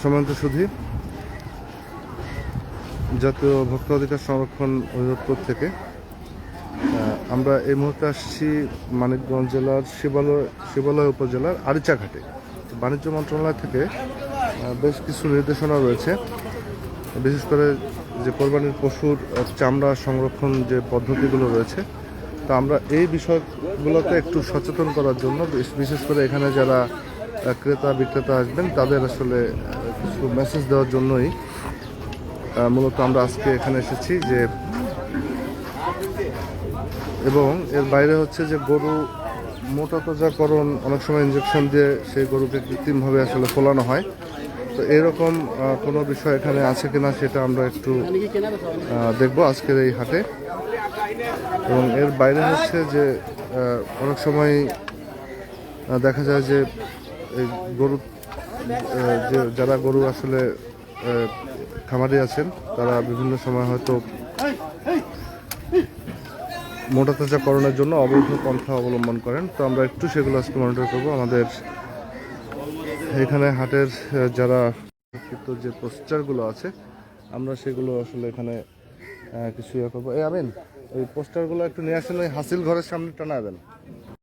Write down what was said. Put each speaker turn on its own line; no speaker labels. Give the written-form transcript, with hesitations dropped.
সম্মানিত সুধী, জাতীয় ভোক্তা অধিকার সংরক্ষণ অধিদপ্তর থেকে আমরা এই মুহূর্তে আসছি মানিকগঞ্জ জেলার শিবালয় উপজেলার আরিচাঘাটে। বাণিজ্য মন্ত্রণালয় থেকে বেশ কিছু নির্দেশনা রয়েছে, বিশেষ করে যে কোরবানির পশুর চামড়া সংরক্ষণ যে পদ্ধতিগুলো রয়েছে, তো আমরা এই বিষয়গুলোতে একটু সচেতন করার জন্য, বিশেষ করে এখানে যারা ক্রেতা বিক্রেতা আসবেন তাদের আসলে কিছু মেসেজ দেওয়ার জন্যই মূলত আমরা আজকে এখানে এসেছি। যে এবং এর বাইরে হচ্ছে যে গরু মোটা তাজাকরণ অনেক সময় ইঞ্জেকশন দিয়ে সেই গরুকে কৃত্রিমভাবে আসলে ফোলানো হয়, তো এরকম কোনো বিষয় এখানে আছে কিনা সেটা আমরা একটু দেখব আজকের এই হাটে। এবং এর বাইরে হচ্ছে যে অনেক সময় দেখা যায় যে এই গরু যে যারা গরু আসলে খামারি আছেন তারা বিভিন্ন সময় হয়তো মোটা তাজাকরণের জন্য অবৈধ পন্থা অবলম্বন করেন, তো আমরা একটু সেগুলো আজকে মনিটর করবো। আমাদের এখানে হাটের যারা যে পোস্টারগুলো আছে আমরা সেগুলো আসলে এখানে কিছু ইয়ে করবো। আবেন ওই পোস্টারগুলো একটু নিয়ে আসেন, ওই হাসিল ঘরের সামনে টানাবেন।